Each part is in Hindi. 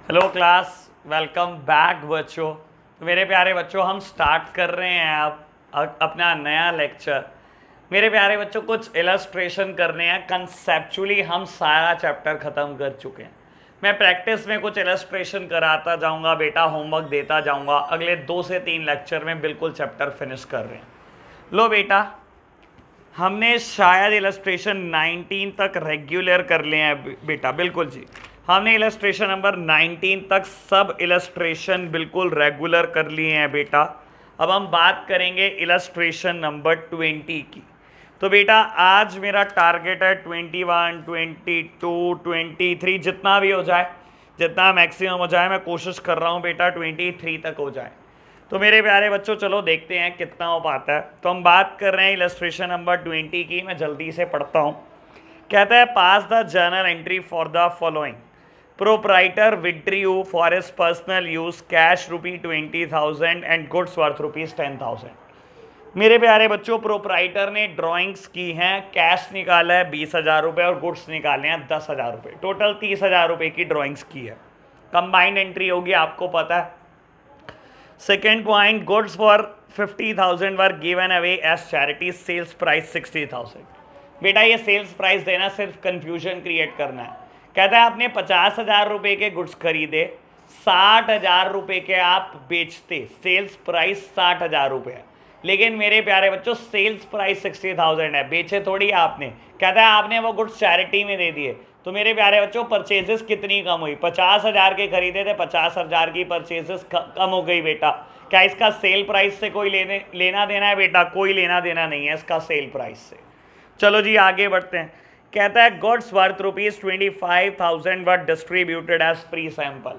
हेलो क्लास, वेलकम बैक बच्चों। तो मेरे प्यारे बच्चों, हम स्टार्ट कर रहे हैं अब अपना नया लेक्चर। मेरे प्यारे बच्चों, कुछ इलस्ट्रेशन करने हैं। कंसेप्चुअली हम सारा चैप्टर ख़त्म कर चुके हैं। मैं प्रैक्टिस में कुछ इलस्ट्रेशन कराता जाऊंगा बेटा, होमवर्क देता जाऊंगा। अगले 2 से 3 लेक्चर में बिल्कुल चैप्टर फिनिश कर रहे हैं। लो बेटा, हमने शायद इलस्ट्रेशन 19 तक रेगुलर कर लिए हैं बेटा। बिल्कुल जी, हमने इलस्ट्रेशन नंबर 19 तक सब इलस्ट्रेशन बिल्कुल रेगुलर कर लिए हैं बेटा। अब हम बात करेंगे इलस्ट्रेशन नंबर 20 की। तो बेटा आज मेरा टारगेट है 21, 22, 23, जितना भी हो जाए, जितना मैक्सिमम हो जाए। मैं कोशिश कर रहा हूँ बेटा 23 तक हो जाए। तो मेरे प्यारे बच्चों, चलो देखते हैं कितना हो पाता है। तो हम बात कर रहे हैं इलस्ट्रेशन नंबर 20 की। मैं जल्दी से पढ़ता हूँ। कहता है, pass the journal entry for the following. Proprietor withdrew for his personal use cash ₹20,000 and goods worth ₹10,000। मेरे प्यारे बच्चों, प्रोप्राइटर ने ड्राइंग्स की हैं, कैश निकाला है 20,000 रुपये और गुड्स निकाले हैं 10,000 रुपये। टोटल 30,000 रुपये की ड्राइंग्स की है। कंबाइंड एंट्री होगी, आपको पता है। Second point, goods for 50,000 were given away as charity, sales price 60,000। बेटा ये सेल्स प्राइस देना सिर्फ कंफ्यूजन क्रिएट करना है। कहता है आपने 50,000 रुपये के गुड्स खरीदे, 60,000 रुपये के आप बेचते, सेल्स प्राइस 60,000 रुपये है। लेकिन मेरे प्यारे बच्चों, सेल्स प्राइस 60,000 है, बेचे थोड़ी आपने। कहता है आपने वो गुड्स चैरिटी में दे दिए। तो मेरे प्यारे बच्चों, परचेजेस कितनी कम हुई? 50,000 के खरीदे थे, 50,000 की परचेजेस कम हो गई बेटा। क्या इसका सेल प्राइस से कोई लेना देना है बेटा? कोई लेना देना नहीं है इसका सेल प्राइस से। चलो जी आगे बढ़ते हैं। कहता है goods worth ₹25,000 were distributed as free sample.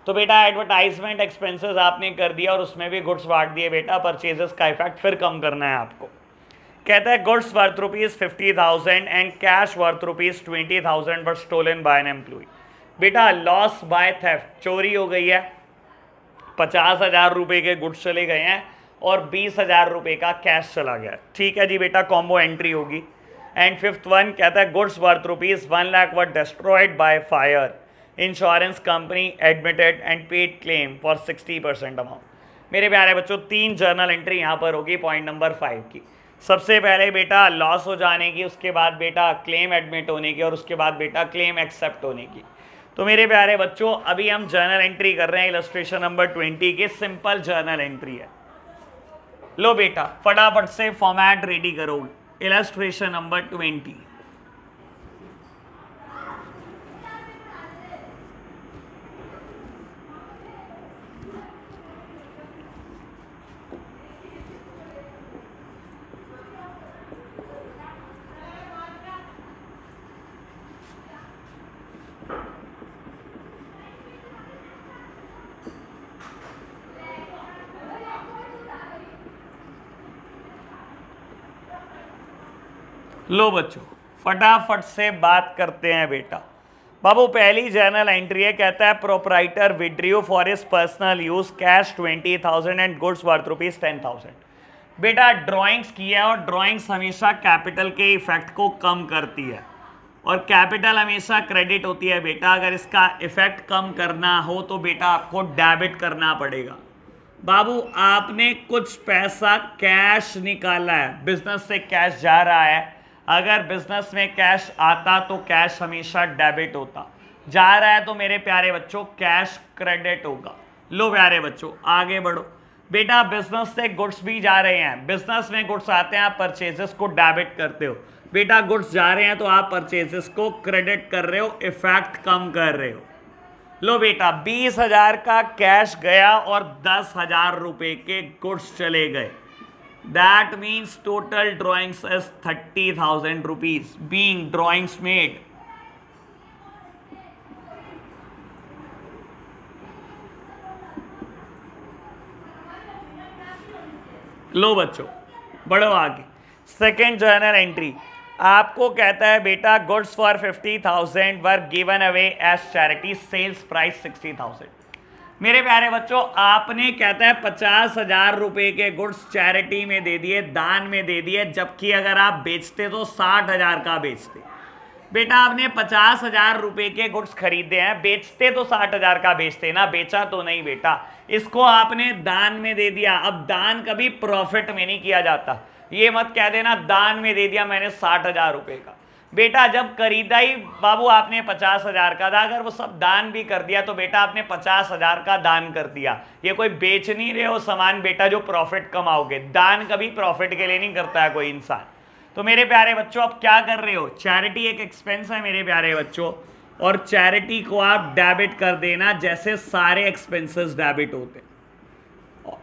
तो बेटा एडवर्टाइजमेंट एक्सपेंसेस आपने कर दिया और उसमें भी गुड्स बांट दिए बेटा। परचेजेस का इफेक्ट फिर कम करना है आपको। कहता है goods worth ₹50,000 and cash worth ₹20,000 were stolen by an employee. बेटा लॉस बाय थेफ्ट, चोरी हो गई है। 50,000 रुपये के गुड्स चले गए हैं और 20,000 रुपये का कैश चला गया। ठीक है जी बेटा, कॉम्बो एंट्री होगी। एंड फिफ्थ वन कहता है goods worth ₹1 lakh were destroyed by fire, insurance company admitted and paid claim for 60% amount. मेरे प्यारे बच्चों, 3 जर्नल एंट्री यहाँ पर होगी पॉइंट नंबर 5 की। सबसे पहले बेटा लॉस हो जाने की, उसके बाद बेटा क्लेम एडमिट होने की और उसके बाद बेटा क्लेम एक्सेप्ट होने की। तो मेरे प्यारे बच्चों, अभी हम जर्नल एंट्री कर रहे हैं इलस्ट्रेशन नंबर 20 की। सिंपल जर्नल एंट्री है। लो बेटा फटाफट से फॉर्मेट रेडी करो। Illustration number 20। लो बच्चों फटाफट से बात करते हैं बेटा। बाबू पहली जर्नल एंट्री है। कहता है proprietor withdrew for his personal use cash 20,000 and goods worth ₹10,000। बेटा ड्राइंग्स की है और ड्राइंग्स हमेशा कैपिटल के इफेक्ट को कम करती है और कैपिटल हमेशा क्रेडिट होती है बेटा। अगर इसका इफेक्ट कम करना हो तो बेटा आपको डेबिट करना पड़ेगा। बाबू आपने कुछ पैसा कैश निकाला है, बिजनेस से कैश जा रहा है। अगर बिजनेस में कैश आता तो कैश हमेशा डेबिट होता, जा रहा है तो मेरे प्यारे बच्चों कैश क्रेडिट होगा। लो प्यारे बच्चों आगे बढ़ो। बेटा बिजनेस से गुड्स भी जा रहे हैं, बिजनेस में गुड्स आते हैं, आप परचेजेस को डेबिट करते हो। बेटा गुड्स जा रहे हैं तो आप परचेजेस को क्रेडिट कर रहे हो, इफेक्ट कम कर रहे हो। लो बेटा 20,000 का कैश गया और 10,000 रुपये के गुड्स चले गए। That means total drawings is 30,000 rupees being drawings made. लो बच्चों बढ़ो आगे। सेकेंड जर्नल एंट्री आपको कहता है बेटा goods for 50,000 were given away as charity, sales price 60,000। मेरे प्यारे बच्चों आपने कहता है 50,000 रुपये के गुड्स चैरिटी में दे दिए, दान में दे दिए, जबकि अगर आप बेचते तो 60,000 का बेचते। बेटा आपने 50,000 रुपए के गुड्स खरीदे हैं, बेचते तो 60,000 का बेचते ना, बेचा तो नहीं बेटा, इसको आपने दान में दे दिया। अब दान कभी प्रॉफिट में नहीं किया जाता, ये मत कह देना दान में दे दिया मैंने 60,000 रुपए का। बेटा जब खरीदा ही बाबू आपने 50,000 का था, अगर वो सब दान भी कर दिया तो बेटा आपने 50,000 का दान कर दिया। ये कोई बेच नहीं रहे हो सामान बेटा जो प्रॉफिट कमाओगे, दान कभी प्रॉफिट के लिए नहीं करता है कोई इंसान। तो मेरे प्यारे बच्चों आप क्या कर रहे हो, चैरिटी एक एक्सपेंस है मेरे प्यारे बच्चों, और चैरिटी को आप डेबिट कर देना जैसे सारे एक्सपेंसेस डेबिट होते।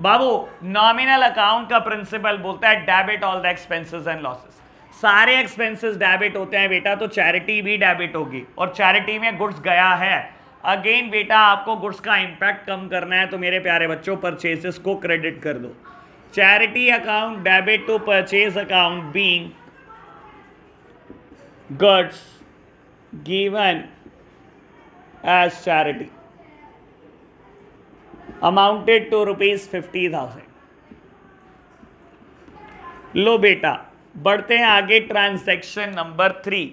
बाबू नॉमिनल अकाउंट का प्रिंसिपल बोलता है debit all the expenses and losses, सारे एक्सपेंसेस डेबिट होते हैं बेटा, तो चैरिटी भी डेबिट होगी। और चैरिटी में गुड्स गया है, अगेन बेटा आपको गुड्स का इंपैक्ट कम करना है, तो मेरे प्यारे बच्चों परचेसेस को क्रेडिट कर दो। Charity account debit to purchase account being goods given as charity amounted to ₹50,000। लो बेटा बढ़ते हैं आगे, ट्रांजैक्शन नंबर 3।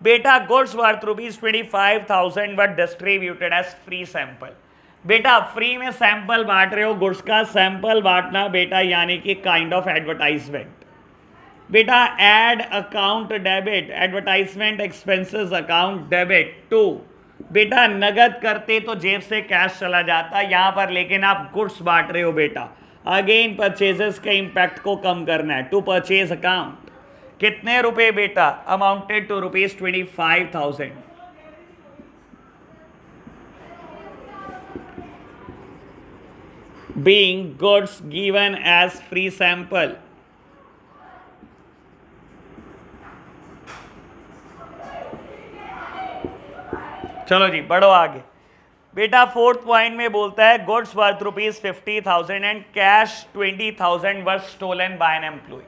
बेटा goods worth ₹25,000 were distributed as free sample. बेटा फ्री में सैंपल बांट रहे हो, गुड्स का सैंपल बांटना बेटा यानी कि काइंड ऑफ एडवर्टाइजमेंट। बेटा ad account debit advertisement expenses account debit to, बेटा नगद करते तो जेब से कैश चला जाता यहां पर, लेकिन आप गुड्स बांट रहे हो बेटा, अगेन परचेजेस के इंपैक्ट को कम करना है। टू परचेज अकाउंट कितने रुपए बेटा, amounted to ₹25,000। being goods given as free sample। चलो जी बढ़ो आगे। बेटा फोर्थ पॉइंट में बोलता है goods worth ₹50,000 and cash 20,000 were stolen by an employee.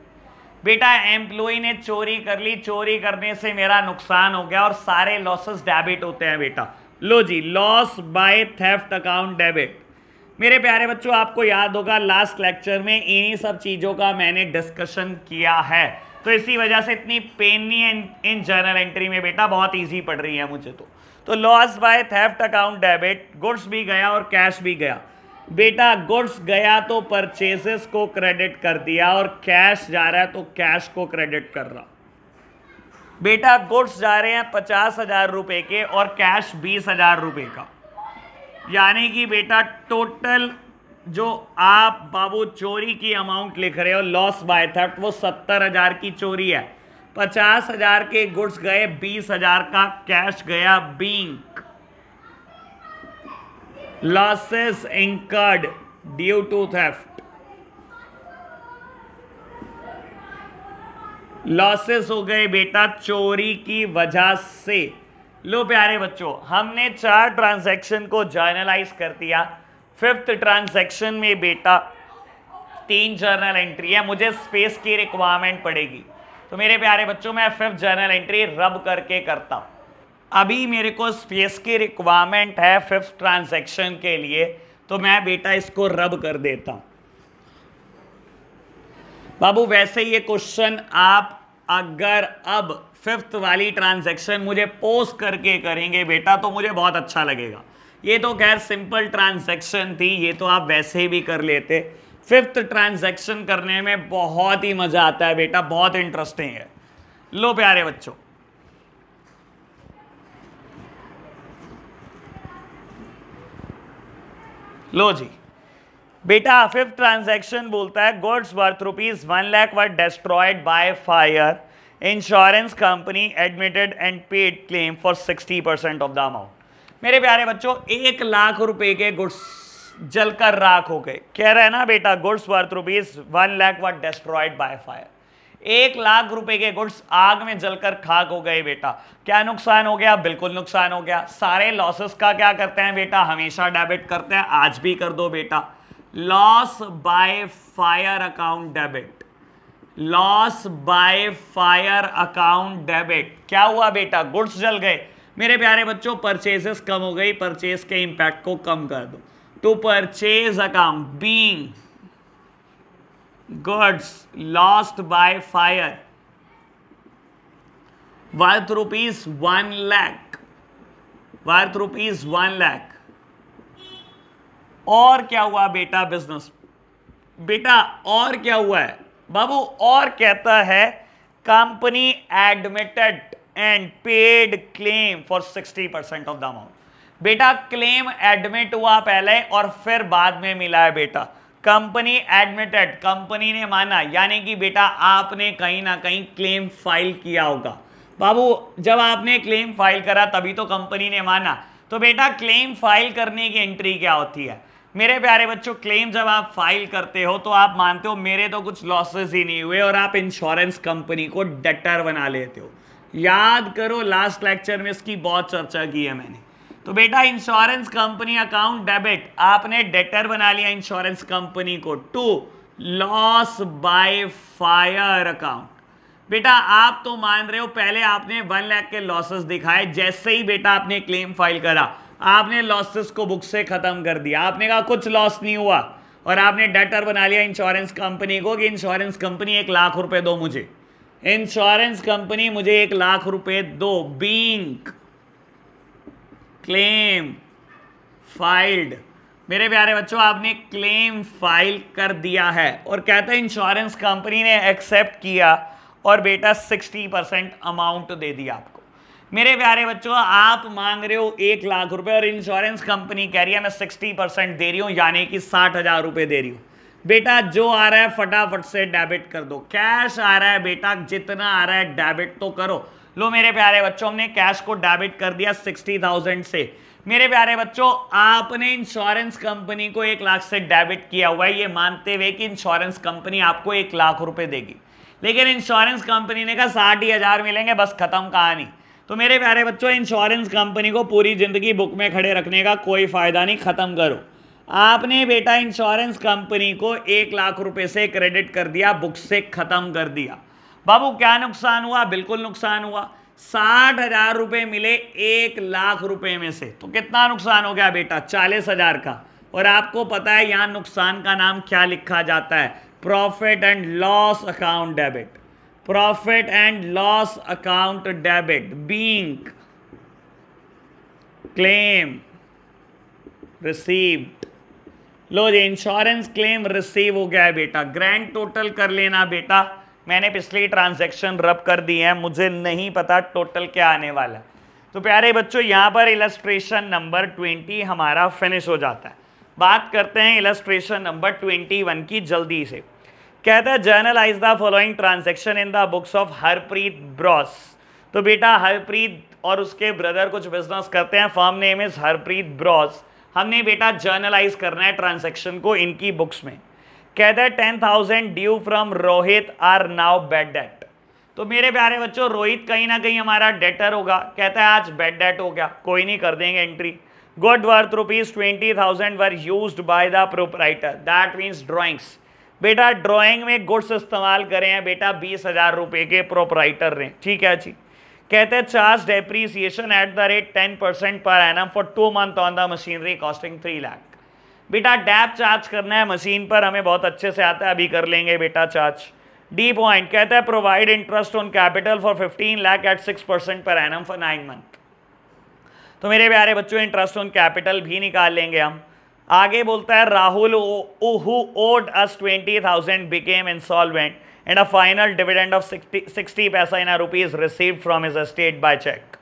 बेटा एम्प्लॉय ने चोरी कर ली, चोरी करने से मेरा नुकसान हो गया और सारे लॉसेस डेबिट होते हैं बेटा। लो जी loss by theft account debit. मेरे प्यारे बच्चों आपको याद होगा लास्ट लेक्चर में इन्हीं सब चीज़ों का मैंने डिस्कशन किया है, तो इसी वजह से इतनी पेन नहीं है इन जर्नल एंट्री में बेटा, बहुत इजी पड़ रही है मुझे। तो loss by theft account debit, goods भी गया और कैश भी गया। बेटा गुड्स गया तो परचेसेस को क्रेडिट कर दिया और कैश जा रहा है तो कैश को क्रेडिट कर रहा। बेटा गुड्स जा रहे हैं 50,000 रुपए के और कैश 20,000 रुपए का, यानी कि बेटा टोटल जो आप बाबू चोरी की अमाउंट लिख रहे हो लॉस बाय थेफ्ट वो 70,000 की चोरी है। 50,000 के गुड्स गए, 20,000 का कैश गया। Being losses incurred due to theft, losses हो गए बेटा चोरी की वजह से। लो प्यारे बच्चों हमने 4 ट्रांजैक्शन को जर्नलाइज कर दिया। 5th ट्रांजैक्शन में बेटा 3 जर्नल एंट्री है, मुझे स्पेस की रिक्वायरमेंट पड़ेगी, तो मेरे प्यारे बच्चों मैं 5th जर्नल एंट्री रब करके करता हूं। अभी मेरे को स्पेस की रिक्वायरमेंट है 5th ट्रांजैक्शन के लिए, तो मैं बेटा इसको रब कर देता हूं। बाबू वैसे ये क्वेश्चन आप अगर अब 5th वाली ट्रांजैक्शन मुझे पोस्ट करके करेंगे बेटा तो मुझे बहुत अच्छा लगेगा। ये तो खैर सिंपल ट्रांजैक्शन थी, ये तो आप वैसे ही भी कर लेते। 5th ट्रांजैक्शन करने में बहुत ही मजा आता है बेटा, बहुत इंटरेस्टिंग है। लो प्यारे बच्चों लो जी बेटा 5th ट्रांजैक्शन बोलता है goods worth ₹1 lakh were destroyed by fire, insurance company admitted and paid claim for 60% of the amount. मेरे प्यारे बच्चों 1 लाख रुपए के गुड्स जलकर राख हो गए। कह रहे हैं ना बेटा goods worth ₹1 lakh were destroyed by fire, 1 lakh रुपए के गुड्स आग में जलकर खाक हो गए बेटा। क्या नुकसान हो गया? बिल्कुल नुकसान हो गया। सारे लॉसेस का क्या करते हैं बेटा? हमेशा डेबिट करते हैं, आज भी कर दो बेटा। Loss by fire account debit, loss by fire account debit. क्या हुआ बेटा? गुड्स जल गए। मेरे प्यारे बच्चों परचेजेस कम हो गई, परचेज के इंपैक्ट को कम कर दो। To purchase account being goods lost by fire, worth rupees 1 lakh, worth rupees 1 lakh. और क्या हुआ बेटा बिजनेस, बेटा और क्या हुआ है बाबू, और कहता है company admitted and paid claim for 60% of the amount. बेटा क्लेम एडमिट हुआ पहले और फिर बाद में मिला है बेटा। कंपनी एडमिटेड, कंपनी ने माना, यानी कि बेटा आपने कहीं ना कहीं क्लेम फाइल किया होगा बाबू। जब आपने क्लेम फाइल करा तभी तो कंपनी ने माना। तो बेटा क्लेम फाइल करने की एंट्री क्या होती है मेरे प्यारे बच्चों? क्लेम जब आप फाइल करते हो तो आप मानते हो मेरे तो कुछ लॉसेस ही नहीं हुए, और आप इंश्योरेंस कंपनी को डेटर बना लेते हो। याद करो लास्ट लेक्चर में इसकी बहुत चर्चा की है मैंने। तो बेटा इंश्योरेंस कंपनी अकाउंट डेबिट, आपने डेटर बना लिया इंश्योरेंस कंपनी को to loss by fire account. बेटा आप तो मान रहे हो पहले आपने 1 लाख के लॉसेस दिखाए, जैसे ही बेटा आपने क्लेम फाइल करा आपने लॉसेस को बुक से खत्म कर दिया। आपने कहा कुछ लॉस नहीं हुआ, और आपने डेटर बना लिया इंश्योरेंस कंपनी को कि इंश्योरेंस कंपनी 1 लाख रुपए दो मुझे, इंश्योरेंस कंपनी मुझे 1 लाख रुपए दो। बीइंग क्लेम फाइल्ड, मेरे प्यारे बच्चों आपने क्लेम फाइल कर दिया है, और कहता है इंश्योरेंस कंपनी ने एक्सेप्ट किया और बेटा 60% अमाउंट दे दिया आपको। मेरे प्यारे बच्चों आप मांग रहे हो 1 लाख रुपए और इंश्योरेंस कंपनी कह रही है मैं 60% दे रही हूं, यानी कि 60,000 रुपए दे रही हूं। बेटा जो आ रहा है फटाफट से डेबिट कर दो। कैश आ रहा है बेटा, जितना आ रहा है डेबिट तो करो। लो मेरे प्यारे बच्चों हमने कैश को डेबिट कर दिया 60,000 से। मेरे प्यारे बच्चों आपने इंश्योरेंस कंपनी को 1 लाख से डेबिट किया हुआ है, ये मानते हुए कि इंश्योरेंस कंपनी आपको 1 लाख रुपए देगी, लेकिन इंश्योरेंस कंपनी ने कहा 60,000 मिलेंगे, बस खत्म कहानी। तो मेरे प्यारे बच्चों इंश्योरेंस कंपनी को पूरी जिंदगी बुक में खड़े रखने का कोई फायदा नहीं, खत्म करो। आपने बेटा इंश्योरेंस कंपनी को 1 लाख रुपए से क्रेडिट कर दिया, बुक से खत्म कर दिया। बाबू क्या नुकसान हुआ? बिल्कुल नुकसान हुआ। 60,000 रुपए मिले 1 लाख रुपए में से, तो कितना नुकसान हो गया बेटा? 40,000 का। और आपको पता है यहां नुकसान का नाम क्या लिखा जाता है? Profit and loss account debit. Profit and loss account debit being claim received. लो जी इंश्योरेंस क्लेम रिसीव हो गया है बेटा। ग्रैंड टोटल कर लेना बेटा, मैंने पिछली ट्रांजैक्शन रब कर दी है, मुझे नहीं पता टोटल क्या आने वाला है। तो प्यारे बच्चों यहां पर इलस्ट्रेशन नंबर 20 हमारा फिनिश हो जाता है। बात करते हैं इलस्ट्रेशन नंबर 21 की जल्दी से। कहता है generalized the following transaction in the books of Harpreet Bros. तो बेटा हरप्रीत और उसके ब्रदर कुछ बिजनेस करते हैं, firm name is Harpreet Bros. हमने बेटा जर्नलाइज करना है ट्रांजैक्शन को इनकी बुक्स में। कहता है 10,000 due from Rohit are now bad debt. तो मेरे प्यारे बच्चों रोहित कहीं ना कहीं हमारा डेटर होगा। कहता है आज बैड डेट हो गया, कोई नहीं कर देंगे entry. Good worth rupees 20,000 were used by the proprietor, that means drawings. बेटा ड्राइंग में गुड्स इस्तेमाल करें हैं बेटा 20,000 रुपए के प्रोपराइटर ने, ठीक है जी। कहते हैं charge depreciation at the rate 10% per annum for 2 month on the machinery costing 3 lakh. बेटा डैप चार्ज करना है मशीन पर, हमें बहुत अच्छे से आता है, अभी कर लेंगे बेटा चार्ज। डी पॉइंट कहता है provide interest on capital for 15 lakh at 6% per annum for 9 month. तो मेरे प्यारे बच्चों इंटरेस्ट ऑन कैपिटल भी निकाल लेंगे हम। आगे बोलता है Rahul who owed us 20,000 became insolvent and a final dividend of 60 पैसा in a rupees received from his estate by check।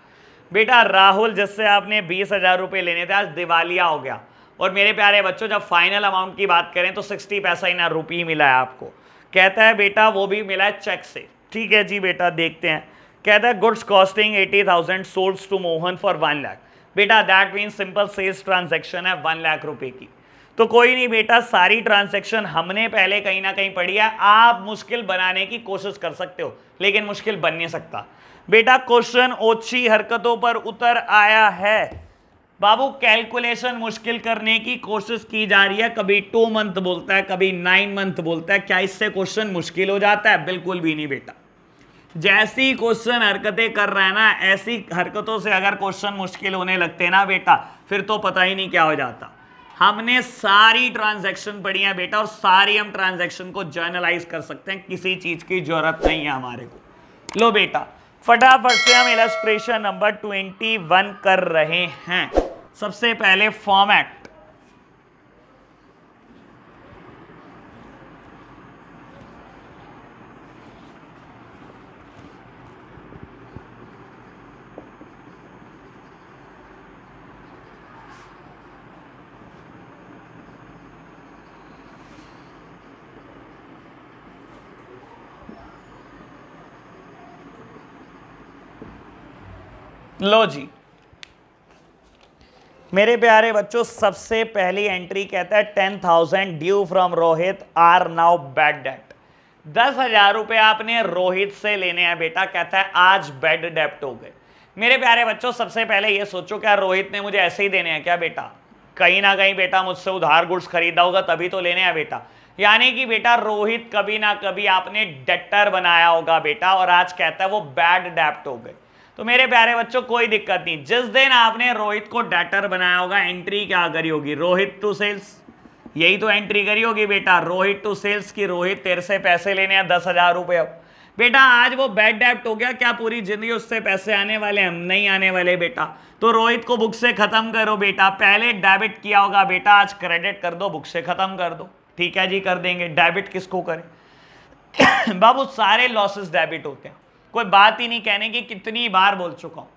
बेटा राहुल जिससे आपने 20,000 रुपए लेने थे आज दिवालिया हो गया, और मेरे प्यारे बच्चों जब फाइनल अमाउंट की बात करें तो 60 पैसा इन रुपी मिला है आपको। कहता है बेटा वो भी मिला है चेक से, ठीक है जी बेटा देखते हैं। कहता है goods costing 80,000 sold to Mohan for 1 lakh. बेटा that mean simple sales transaction है 1 लाख रुपए की। तो कोई नहीं बेटा सारी ट्रांजैक्शन हमने पहले कहीं ना कहीं पढ़ी है, आप मुश्किल बनाने की कोशिश कर सकते हो लेकिन मुश्किल बन नहीं सकता। बेटा क्वेश्चन ओछी हरकतों पर उतर आया है। बाबू कैलकुलेशन मुश्किल करने की कोशिश की जा रही है, कभी 2 मंथ बोलता है कभी 9 मंथ बोलता है। क्या इससे क्वेश्चन मुश्किल हो जाता है? बिल्कुल भी नहीं बेटा। जैसी क्वेश्चन हरकतें कर रहा है ना, ऐसी हरकतों से अगर क्वेश्चन मुश्किल होने लगते ना बेटा फिर तो पता ही नहीं क्या हो जाता। हमने सारी ट्रांजैक्शन पढ़ी है बेटा, और सारी हम ट्रांजैक्शन को जर्नलाइज कर सकते हैं, किसी चीज की जरूरत नहीं है हमारे को। लो बेटा फटाफट से हम इलस्ट्रेशन नंबर 21 कर रहे हैं। सबसे पहले फॉर्मेट, लो जी मेरे प्यारे बच्चों, सबसे पहली एंट्री कहता है 10,000 due from Rohit are now bad debt. 10,000 रुपए आपने रोहित से लेने हैं बेटा, कहता है आज बैड डेप्ट हो गए। मेरे प्यारे बच्चों, सबसे पहले ये सोचो क्या रोहित ने मुझे ऐसे ही देने हैं क्या बेटा? कहीं ना कहीं बेटा मुझसे उधार गुड्स खरीदा होगा तभी तो लेने हैं बेटा। यानी कि बेटा रोहित कभी ना कभी आपने डेटर बनाया होगा बेटा, और आज कहता है वो बैड डेप्ट हो गए। तो मेरे प्यारे बच्चों कोई दिक्कत नहीं, जिस दिन आपने रोहित को डेटर बनाया होगा एंट्री क्या करी होगी? रोहित टू सेल्स, यही तो एंट्री करी होगी बेटा, रोहित टू सेल्स की रोहित तेरे से पैसे लेने हैं 10,000 रुपए। अब बेटा आज वो बैड डेप्ट हो गया, क्या पूरी जिंदगी उससे पैसे आने वाले? हम नहीं आने वाले बेटा। तो रोहित को बुक से खत्म करो बेटा, पहले डेबिट किया होगा बेटा, आज क्रेडिट कर दो, बुक से खत्म कर दो। ठीक है जी, कर देंगे। डेबिट किसको करें बाबू? सारे लॉसेस डेबिट होते हैं, कोई बात ही नहीं कहने की, कितनी बार बोल चुका हूं।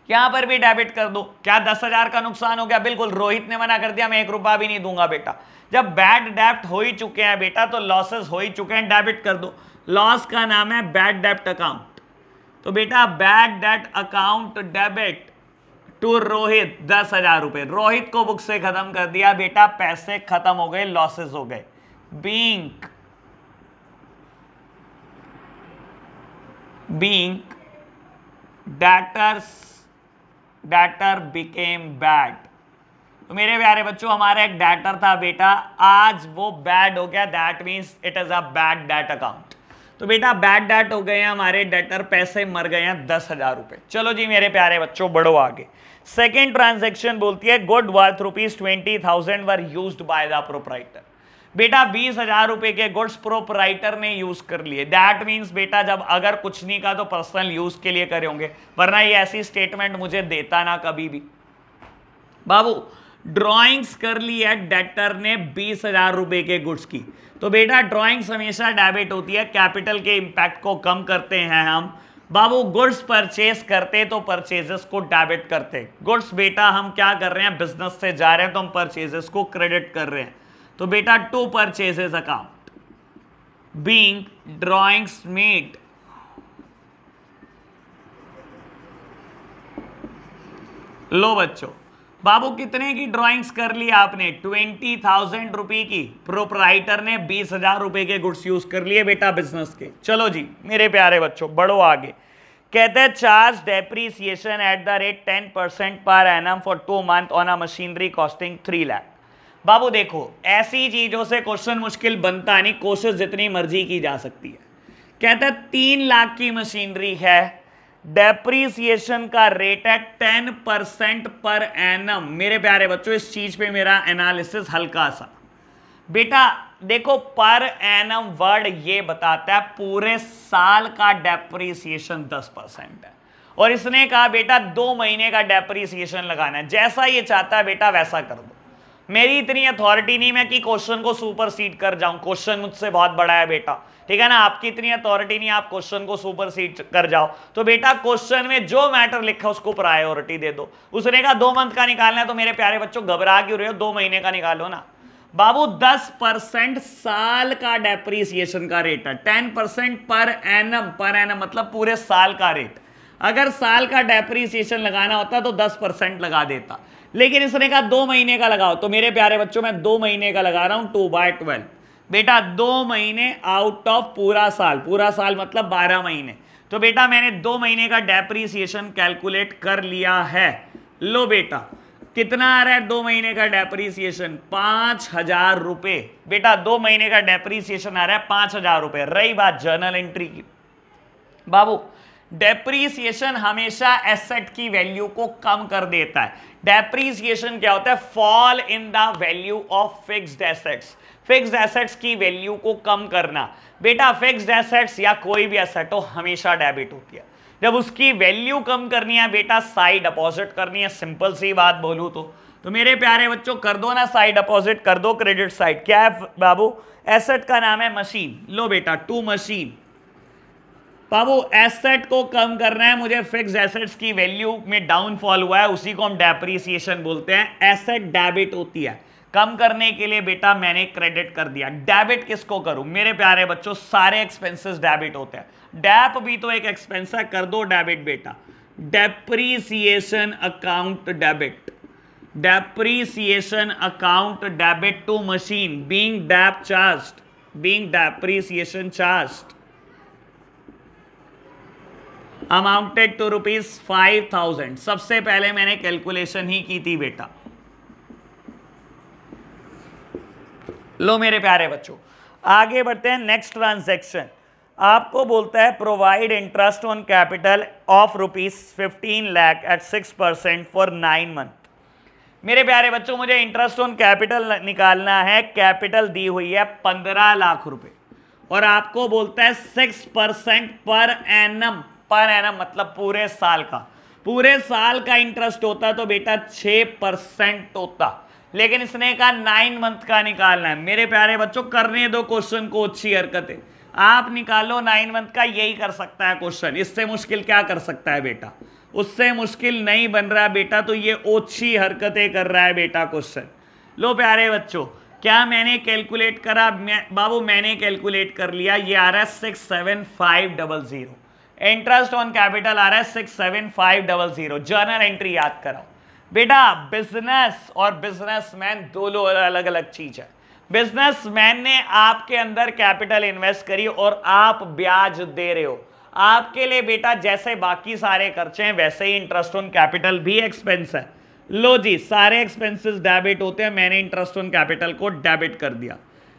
यहां पर भी डेबिट कर दो। क्या 10,000 का नुकसान हो गया? बिल्कुल, रोहित ने मना कर दिया, मैं 1 रुपया भी नहीं दूंगा बेटा। जब बैड डेप्ट हो ही चुके हैं बेटा तो लॉसेस हो ही चुके हैं, डेबिट कर दो। लॉस का नाम है बैड डेप्ट अकाउंट। तो बेटा bad debt account debit to Rohit 10,000 रुपए। रोहित को बुक से खत्म कर दिया बेटा, पैसे खत्म हो गए, लॉसेस हो गए। being debtor became bad। तो मेरे प्यारे बच्चों हमारा एक डेटर था बेटा, आज वो बैड हो गया, that means it is a bad debt account. तो बेटा बैड डेट हो गए हैं हमारे डेटर, पैसे मर गए हैं 10,000 रुपए। चलो जी मेरे प्यारे बच्चों बढ़ो आगे। सेकेंड ट्रांजेक्शन बोलती है good worth ₹20,000 were used by the proprietor. बेटा 20,000 रुपए के गुड्स प्रोप्राइटर ने यूज कर लिए। दैट मीन्स बेटा जब अगर कुछ नहीं का तो पर्सनल यूज के लिए करे होंगे, वरना ये ऐसी स्टेटमेंट मुझे देता ना कभी भी। बाबू ड्रॉइंग्स कर ली है डेटर ने 20,000 रुपए के गुड्स की। तो बेटा ड्रॉइंग्स हमेशा डेबिट होती है, कैपिटल के इंपैक्ट को कम करते हैं हम। बाबू गुड्स परचेज करते तो परचेजेस को डेबिट करते। गुड्स बेटा हम क्या कर रहे हैं, बिजनेस से जा रहे हैं तो हम परचेजेस को क्रेडिट कर रहे हैं। तो बेटा to purchases account being drawings made लो बच्चों, बाबू कितने की ड्राइंग्स कर ली आपने? 20,000 रुपए की। प्रोप्राइटर ने 20,000 रुपए के गुड्स यूज कर लिए बेटा बिजनेस के। चलो जी मेरे प्यारे बच्चों बढ़ो आगे। कहते हैं charge depreciation at the rate 10% per annum for 2 month on a machinery costing 3 lakh. बाबू देखो ऐसी चीजों से क्वेश्चन मुश्किल बनता नहीं, कोशिश जितनी मर्जी की जा सकती है। कहते हैं 3 लाख की मशीनरी है, डेप्रीसिएशन का रेट है 10% पर एनम। मेरे प्यारे बच्चों इस चीज पे मेरा एनालिसिस हल्का सा। बेटा देखो पर एनम वर्ड ये बताता है पूरे साल का डेप्रीसिएशन 10% है, और इसने कहा बेटा 2 महीने का डेप्रीसिएशन लगाना है। जैसा ये चाहता है बेटा वैसा कर दो। मेरी इतनी अथॉरिटी नहीं मैं कि क्वेश्चन को सुपरसीड कर जाऊं, क्वेश्चन मुझसे बहुत बड़ा है बेटा, ठीक है ना। आपकी इतनी अथॉरिटी नहीं आप क्वेश्चन को सुपरसीड कर जाओ। तो बेटा क्वेश्चन में जो मैटर लिखा उसको प्रायोरिटी दे दो। उसने कहा 2 मंथ का निकालना है, तो मेरे प्यारे बच्चों घबरा क्यों रहे हो, 2 महीने का निकालो ना। बाबू 10% साल का डेप्रीसिएशन का रेट है, 10% पर एनम मतलब पूरे साल का रेट। अगर साल का डेप्रीसिएशन लगाना होता तो 10% लगा देता, लेकिन इसने कहा 2 महीने का लगाओ। तो मेरे प्यारे बच्चों मैं 2 महीने का लगा रहा हूं 2/12। बेटा 2 महीने आउट ऑफ पूरा साल, पूरा साल मतलब 12 महीने। तो बेटा मैंने 2 महीने का डेप्रीसिएशन कैलकुलेट कर लिया है। लो बेटा कितना आ रहा है 2 महीने का डेप्रीसिएशन? 5,000 रुपए। बेटा 2 महीने का डेप्रीसिएशन आ रहा है 5,000 रुपए। रही बात जर्नल एंट्री की, बाबू डेप्रीसिएशन हमेशा एसेट की वैल्यू को कम कर देता है। डेप्रीसिएशन क्या होता है? Fall in the value of fixed assets. Fixed assets की वैल्यू को कम करना। बेटा फिक्स्ड एसेट्स या कोई भी एसेट हो हमेशा डेबिट होती है। जब उसकी वैल्यू कम करनी है बेटा साइड अपोजिट करनी है, सिंपल सी बात बोलूं तो मेरे प्यारे बच्चों कर दो ना साइड अपोजिट, कर दो क्रेडिट साइड। क्या है बाबू? एसेट का नाम है मशीन। लो बेटा टू मशीन। बाबू एसेट को कम करना है मुझे, फिक्स एसेट्स की वैल्यू में डाउनफॉल हुआ है, उसी को हम डेप्रिसिएशन बोलते हैं। एसेट डेबिट होती है, कम करने के लिए बेटा मैंने क्रेडिट कर दिया। डेबिट किसको करूं मेरे प्यारे बच्चों? सारे एक्सपेंसेस डेबिट होते हैं। डैप भी तो एक एक्सपेंस है, कर दो डेबिट बेटा। Depreciation account debit, depreciation account debit to machine being dep charged, being depreciation charged amounted to ₹5,000। सबसे पहले मैंने कैलकुलेशन ही की थी बेटा। लो मेरे प्यारे बच्चों आगे बढ़ते हैं। नेक्स्ट ट्रांजैक्शन आपको बोलता है provide interest on capital of ₹15 lakh at 6% for 9 month. मेरे प्यारे बच्चों मुझे इंटरेस्ट ऑन कैपिटल निकालना है। कैपिटल दी हुई है 15 लाख रुपए और आपको बोलता है 6% पर एनम। पर एनम मतलब पूरे साल का, पूरे साल का इंटरेस्ट होता तो बेटा 6% होता, लेकिन इसने कहा 9 मंथ का निकालना है। मेरे प्यारे बच्चों करने दो क्वेश्चन को, अच्छी हरकतें आप निकालो। 9 मंथ का यही कर सकता है क्वेश्चन, इससे मुश्किल क्या कर सकता है बेटा? उससे मुश्किल नहीं बन रहा है बेटा, तो ये ओछी हरकतें कर रहा है बेटा क्वेश्चन। लो प्यारे बच्चों क्या मैंने कैलकुलेट करा? बाबू मैंने कैलकुलेट कर लिया, ये आ रहा है 67500। इंटरेस्ट ऑन कैपिटल आ रहा है 67500। जर्नल एंट्री याद कराओ बेटा। बिजनेस और बिजनेसमैन दोनों अलग अलग चीज है। बिजनेसमैन ने आपके अंदर कैपिटल इन्वेस्ट करी और आप ब्याज दे रहे हो। आपके लिए बेटा जैसे बाकी सारे खर्चे हैं वैसे ही इंटरेस्ट ऑन कैपिटल भी एक्सपेंस है। लो जी सारे एक्सपेंसेस डेबिट होते हैं, मैंने इंटरेस्ट ऑन कैपिटल को डेबिट कर दिया।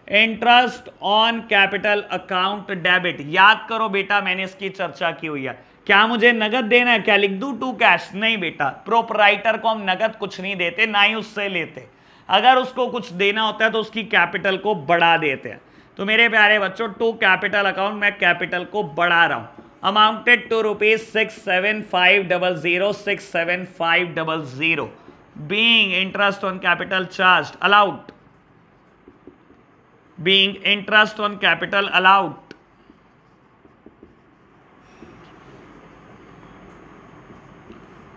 Interest on capital account debit, याद करो बेटा मैंने इसकी चर्चा की हुई है। क्या मुझे नगद देना है? क्या लिख दूं टू कैश? नहीं बेटा, प्रोपराइटर को हम नगद कुछ नहीं देते, ना ही उससे लेते। अगर उसको कुछ देना होता है तो उसकी कैपिटल को बढ़ा देते हैं। तो मेरे प्यारे बच्चों टू कैपिटल अकाउंट, मैं कैपिटल को बढ़ा रहा हूं। Amounted to ₹67500, 67500 being interest on capital charge allowed, being interest on capital allowed।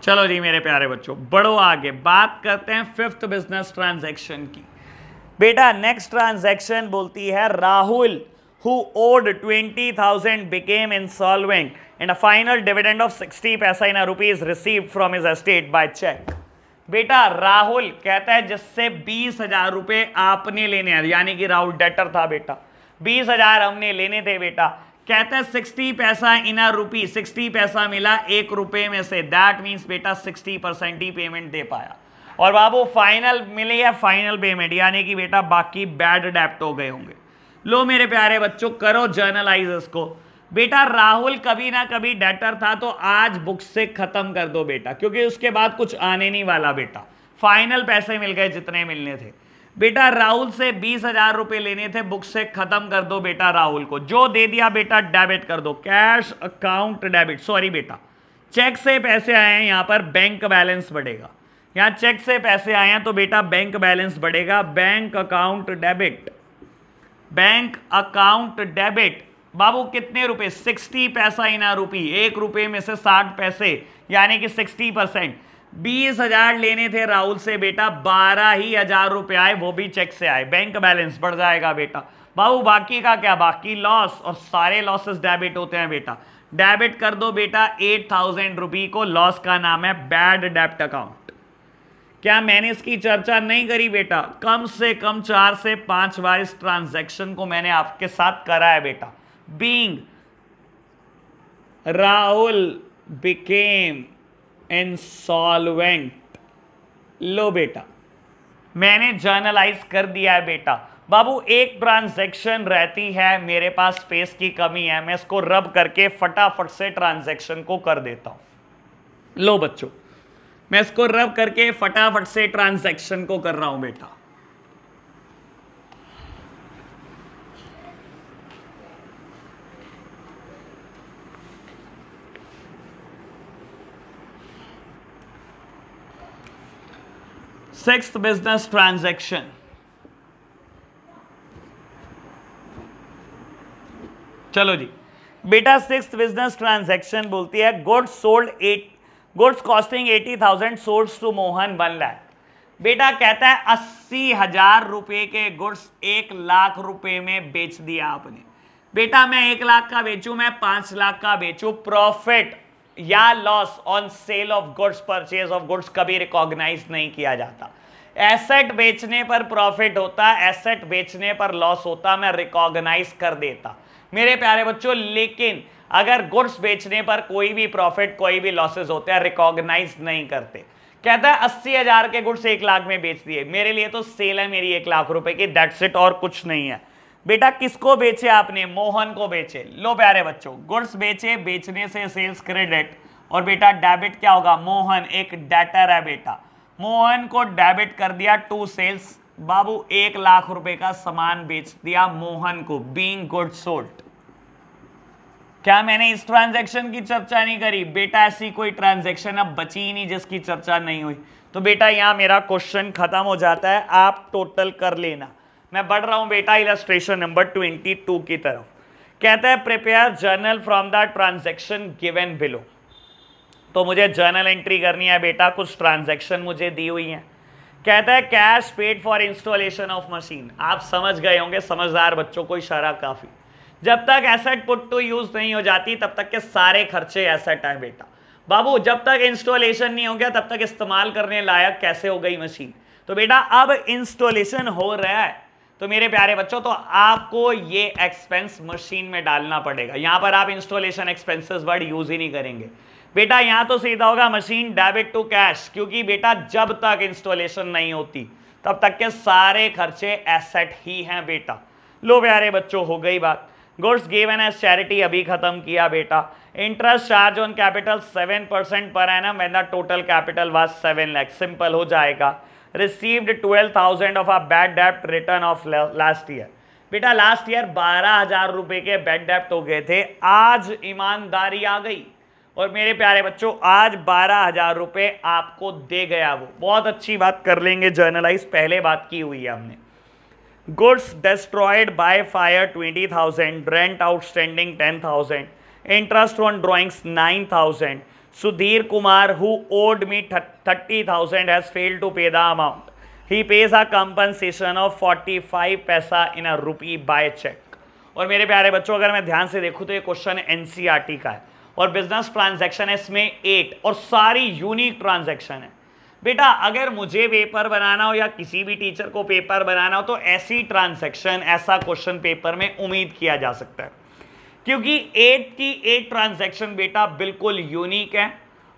चलो जी मेरे प्यारे बच्चों बढ़ो आगे, बात करते हैं फिफ्थ बिजनेस ट्रांजैक्शन की। बेटा नेक्स्ट ट्रांजैक्शन बोलती है Rahul who owed 20,000 became insolvent and a final dividend of 60 पैसा in a rupees received from his estate by check। बेटा राहुल कहता है जिससे 20,000 रुपए आपने लेने हैं, यानी कि राहुल डेटर था बेटा, 20,000 हमने लेने थे बेटा। कहता है 60 पैसा इन अ रुपी, 60 पैसा मिला 1 रुपए में से, दैट मीन्स बेटा 60% ही पेमेंट दे पाया। और बाबू फाइनल मिली है फाइनल पेमेंट, यानी कि बेटा बाकी बैड डेप्ट हो गए होंगे। लो मेरे प्यारे बच्चों करो जर्नलाइज इसको। बेटा राहुल कभी ना कभी डेटर था तो आज बुक से खत्म कर दो बेटा, क्योंकि उसके बाद कुछ आने नहीं वाला बेटा। फाइनल पैसे मिल गए जितने मिलने थे बेटा। राहुल से 20,000 रुपए लेने थे, बुक से खत्म कर दो बेटा। राहुल को जो दे दिया बेटा डेबिट कर दो, कैश अकाउंट डेबिट। सॉरी बेटा चेक से पैसे आए हैं, यहां पर बैंक बैलेंस बढ़ेगा। यहां चेक से पैसे आए हैं तो बेटा बैंक बैलेंस बढ़ेगा। Bank account debit, bank account debit. बाबू कितने रुपए? 60 पैसा इन रुपी, 1 रुपए में से 60 पैसे, यानी कि 60%। 20,000 लेने थे राहुल से बेटा, 12,000 रुपए आए, वो भी चेक से आए, बैंक बैलेंस बढ़ जाएगा बेटा। बाबू बाकी का क्या? बाकी लॉस, और सारे लॉसेस डेबिट होते हैं बेटा। डेबिट कर दो बेटा 8,000 रुपी को, लॉस का नाम है बैड डेब्ट अकाउंट। क्या मैंने इसकी चर्चा नहीं करी बेटा? कम से कम 4 से 5 बार इस ट्रांजैक्शन को मैंने आपके साथ करा है बेटा। Being Rahul became insolvent. लो बेटा मैंने जर्नलाइज कर दिया है बेटा। बाबू एक ट्रांजैक्शन रहती है, मेरे पास स्पेस की कमी है, मैं इसको रब करके फटाफट से ट्रांजैक्शन को कर देता हूं। लो बच्चों मैं इसको रब करके फटाफट से ट्रांजैक्शन को कर रहा हूं बेटा। सिक्स्थ बिजनेस ट्रांजैक्शन, चलो जी बेटा, सिक्स्थ बिजनेस ट्रांजैक्शन बोलती है goods sold goods costing 80,000 sold to Mohan 1 lakh. बेटा कहता है 80,000 रुपए के गुड्स 1 लाख रुपए में बेच दिया आपने। बेटा मैं 1 लाख का बेचूं, मैं 5 लाख का बेचूं, प्रॉफिट या loss on sale of goods, purchase of goods कभी रिकॉग्नाइज नहीं किया जाता। एसेट बेचने पर प्रॉफिट होता, एसेट बेचने पर लॉस होता, मैं रिकॉग्नाइज कर देता मेरे प्यारे बच्चों। लेकिन अगर गुड्स बेचने पर कोई भी प्रॉफिट कोई भी लॉसेस होते हैं, रिकॉग्नाइज नहीं करते। कहता है 80,000 के गुड्स 1 लाख में बेच दिए, मेरे लिए तो सेल है मेरी 1 लाख रुपए की, दैट्स इट, और कुछ नहीं है। बेटा किसको बेचे आपने? मोहन को बेचे। लो प्यारे बच्चों, गुड्स बेचे, बेचने से सेल्स क्रेडिट, और बेटा डेबिट क्या होगा? मोहन एक डेटर है बेटा, मोहन को डेबिट कर दिया टू सेल्स। बाबू 1 लाख रुपए का सामान बेच दिया मोहन को, बीइंग गुड्स सोल्ड। क्या मैंने इस ट्रांजैक्शन की चर्चा नहीं करी? बेटा ऐसी कोई ट्रांजैक्शन अब बची ही नहीं जिसकी चर्चा नहीं हुई। तो बेटा यहां मेरा क्वेश्चन खत्म हो जाता है, आप टोटल कर लेना। मैं बढ़ रहा हूं बेटा इलस्ट्रेशन नंबर 22 की तरफ। कहता है prepare journal from the transaction given below. तो मुझे जर्नल एंट्री करनी है बेटा, कुछ ट्रांजैक्शन मुझे दी हुई है। कहता है cash paid for installation of machine. आप समझ गए होंगे, समझदार बच्चों को इशारा काफी। जब तक एसेट पुट टू यूज नहीं हो जाती तब तक के सारे खर्चे एसेट है बेटा। बाबू जब तक इंस्टॉलेशन नहीं हो गया तब तक इस्तेमाल करने लायक कैसे हो गई मशीन? तो बेटा अब इंस्टॉलेशन हो रहा है, तो मेरे प्यारे बच्चों तो आपको ये एक्सपेंस मशीन में डालना पड़ेगा। यहां पर आप इंस्टॉलेशन एक्सपेंसेस वर्ड यूज ही नहीं करेंगे बेटा, यहां तो सीधा होगा मशीन डेबिट टू कैश, क्योंकि बेटा जब तक इंस्टॉलेशन नहीं होती तब तक के सारे खर्चे एसेट ही हैं बेटा। लो प्यारे बच्चों हो गई बात। गुड्स गिवन एज चैरिटी अभी खत्म किया बेटा। Interest charge on capital 7% per annum when the total capital was 7 lakh, simple हो जाएगा। रिसीव्ड 12,000 ऑफ अ बैड डेब्ट रिटर्न ऑफ लास्ट ईयर। बेटा लास्ट ईयर 12,000 रुपए के बैड डेब्ट हो गए थे, आज ईमानदारी आ गई और मेरे प्यारे बच्चों आज 12,000 रुपए आपको दे गया। वो बहुत अच्छी बात कर लेंगे, जर्नलाइज पहले बात की हुई है हमने। Goods destroyed by fire 20,000, rent outstanding 10,000, interest on drawings 9,000. Sudhir Kumar, who owed me 30,000, has failed to pay the amount. He pays a compensation of 45 पैसा in a rupee by check. और मेरे प्यारे बच्चों अगर मैं ध्यान से देखूँ तो ये क्वेश्चन NCERT का है और बिजनेस ट्रांजैक्शन है इसमें 8 और सारी यूनिक ट्रांजैक्शन है। बेटा अगर मुझे पेपर बनाना हो या किसी भी टीचर को पेपर बनाना हो तो ऐसी ट्रांजैक्शन ऐसा क्वेश्चन पेपर में उम्मीद किया जा सकता है, क्योंकि 8 की 8 ट्रांजैक्शन बेटा बिल्कुल यूनिक है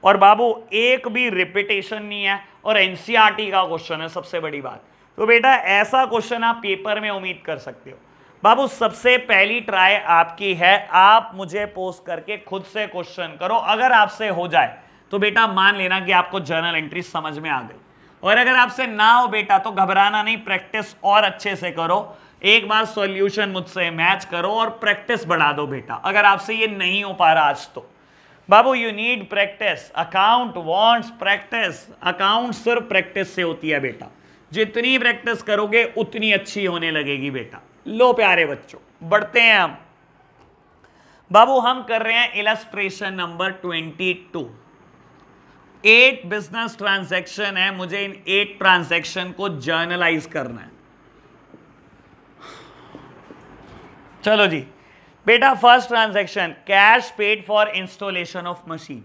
और बाबू एक भी रिपीटेशन नहीं है और एनसीईआरटी का क्वेश्चन है सबसे बड़ी बात। तो बेटा ऐसा क्वेश्चन आप पेपर में उम्मीद कर सकते हो। बाबू सबसे पहली ट्राई आपकी है, आप मुझे पोस्ट करके खुद से क्वेश्चन करो, अगर आपसे हो जाए तो बेटा मान लेना कि आपको जर्नल एंट्री समझ में आ गई, और अगर आपसे ना हो बेटा तो घबराना नहीं, प्रैक्टिस और अच्छे से करो। एक बार सॉल्यूशन मुझसे मैच करो और प्रैक्टिस बढ़ा दो बेटा, अगर आपसे ये नहीं हो पा रहा आज तो। बाबू you need practice, account wants practice, account सिर्फ प्रैक्टिस से होती है बेटा, जितनी प्रैक्टिस करोगे उतनी अच्छी होने लगेगी बेटा। लो प्यारे बच्चों बढ़ते हैं हम। बाबू हम कर रहे हैं इलस्ट्रेशन नंबर 22। 8 बिजनेस ट्रांजैक्शन है, मुझे इन 8 ट्रांजैक्शन को जर्नलाइज करना है। चलो जी बेटा first transaction cash paid for installation of machine.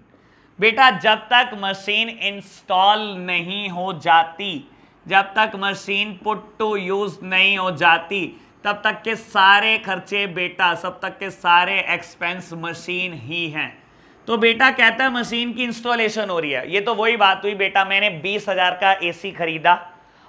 बेटा जब तक मशीन इंस्टॉल नहीं हो जाती, जब तक मशीन पुट टू यूज नहीं हो जाती तब तक के सारे खर्चे बेटा, सब तक के सारे एक्सपेंस मशीन ही हैं। तो बेटा कहता है मशीन की इंस्टॉलेशन हो रही है, ये तो वही बात हुई बेटा, मैंने 20,000 का एसी खरीदा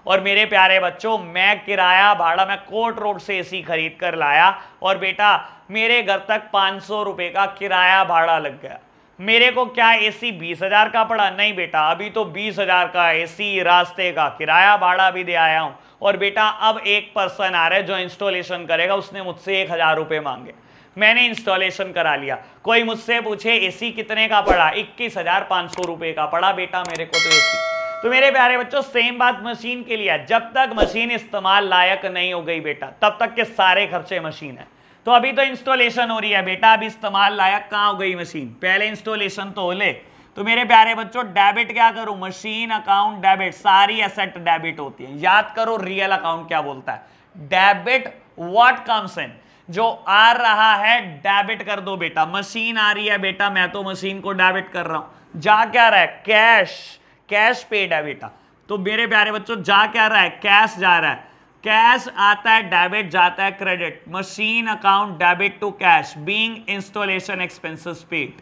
और मेरे प्यारे बच्चों मैं किराया भाड़ा मैं कोर्ट रोड से एसी खरीद कर लाया और बेटा मेरे घर तक 500 रुपए का किराया भाड़ा लग गया। मेरे को क्या एसी 20,000 का पड़ा? नहीं बेटा, अभी तो 20,000 का एसी, रास्ते का किराया भाड़ा भी दे आया हूं और बेटा अब एक पर्सन आ रहा है जो इंस्टॉलेशन करेगा, उसने मुझसे 1,000 रुपए मांगे, मैंने इंस्टॉलेशन करा लिया। कोई मुझसे पूछे एसी कितने का पड़ा? 21,500 रुपए का पड़ा बेटा मेरे को तो एसी। तो मेरे प्यारे बच्चों सेम बात मशीन के लिए है, जब तक मशीन इस्तेमाल लायक नहीं हो गई बेटा तब तक के सारे खर्चे मशीन है। तो अभी तो इंस्टॉलेशन हो रही है बेटा, अभी इस्तेमाल लायक कहां हो गई मशीन, पहले इंस्टॉलेशन तो हो ले। तो मेरे प्यारे बच्चों डेबिट क्या करूं, मशीन अकाउंट डेबिट, सारी एसेट डेबिट होती है। याद करो रियल अकाउंट क्या बोलता है, डेबिट व्हाट कम्स इन, जो आ रहा है डेबिट कर दो बेटा। मशीन आ रही है बेटा, मैं तो मशीन को डेबिट कर रहा हूं। जा क्या रहा है, कैश, कैश पेड है बेटा। तो मेरे प्यारे बच्चों जा क्या रहा है, कैश जा रहा है। कैश आता है डेबिट, जाता है credit. Machine account debit to cash, being installation expenses paid.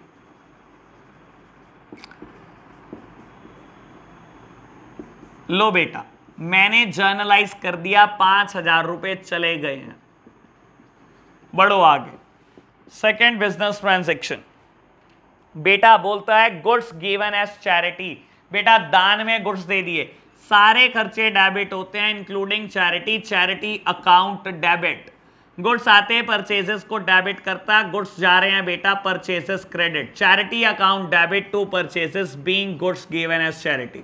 लो बेटा मैंने जर्नलाइज कर दिया, 5,000 रुपए चले गए हैं। बढ़ो आगे, सेकेंड बिजनेस ट्रांजैक्शन। बेटा बोलता है गुड्स गिवन एज चैरिटी, बेटा दान में गुड्स दे दिए, सारे खर्चे डेबिट होते हैं including charity, charity account debit. Goods आते हैं परचेजेस को डेबिट करता, गुड्स जा रहे हैं बेटा purchases credit, charity account debit to purchases being goods given as charity,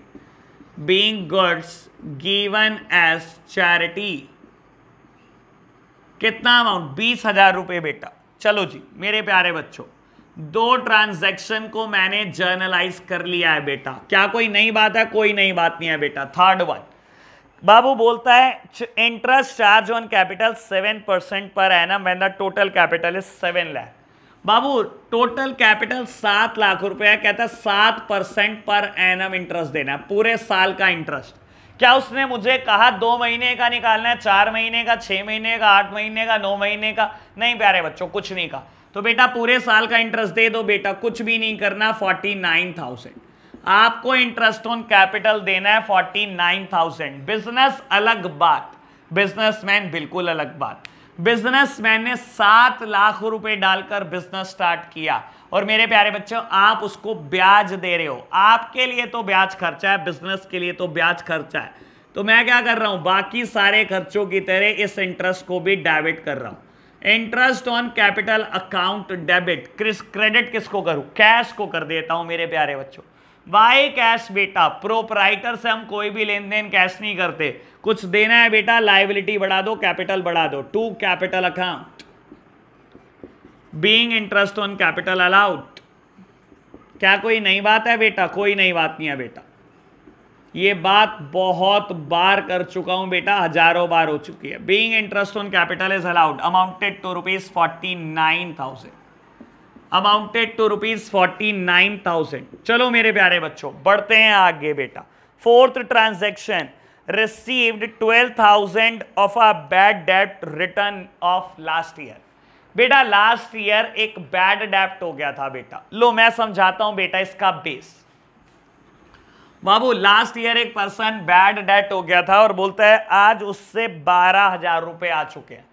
being goods given as charity. कितना अमाउंट, 20,000 रुपए बेटा। चलो जी मेरे प्यारे बच्चों, दो ट्रांजैक्शन को मैंने जर्नलाइज कर लिया है बेटा। क्या कोई नई बात है, कोई नई बात नहीं है बेटा। थर्ड वन, बाबू बोलता है interest charge on capital 7% per annum when the total capital is 7 lakh. Babu total capital 7 lakh रुपए है, कहता है 7% पर एनम इंटरेस्ट देना है, पूरे साल का इंटरेस्ट। क्या उसने मुझे कहा 2 महीने का निकालना है, 4 महीने का, 6 महीने का, 8 महीने का, 9 महीने का? नहीं प्यारे बच्चों कुछ नहीं कहा। तो बेटा पूरे साल का इंटरेस्ट दे दो बेटा, कुछ भी नहीं करना। 49,000 आपको इंटरेस्ट ऑन कैपिटल देना है, 49,000। बिजनेस अलग बात, बिजनेसमैन बिल्कुल अलग बात। बिजनेसमैन ने 7 लाख रुपए डालकर बिजनेस स्टार्ट किया और मेरे प्यारे बच्चों आप उसको ब्याज दे रहे हो। आपके लिए तो ब्याज खर्चा है, बिजनेस के लिए तो ब्याज खर्चा है। तो मैं क्या कर रहा हूं, बाकी सारे खर्चों की तरह इस इंटरेस्ट को भी डेबिट कर रहा हूं। Interest on capital account debit, credit किसको करूं, कैश को कर देता हूं मेरे प्यारे बच्चों। वाई कैश बेटा, प्रोपराइटर से हम कोई भी लेन देन कैश नहीं करते। कुछ देना है बेटा, लायबिलिटी बढ़ा दो, कैपिटल बढ़ा दो, to capital account being interest on capital allowed. क्या कोई नई बात है बेटा, कोई नई बात नहीं है बेटा। ये बात बहुत बार कर चुका हूं बेटा, हजारों बार हो चुकी है। Being interest on capital is allowed amounted to ₹49,000, amounted to ₹49,000। चलो मेरे प्यारे बच्चों बढ़ते हैं आगे बेटा। Fourth transaction, received 12,000 of a bad डेब्ट रिटर्न ऑफ लास्ट ईयर। बेटा लास्ट ईयर एक बैड डेब्ट हो गया था बेटा। लो मैं समझाता हूं बेटा इसका बेस। बाबू लास्ट ईयर एक पर्सन बैड डेट हो गया था और बोलता है आज उससे 12,000 रुपए आ चुके हैं।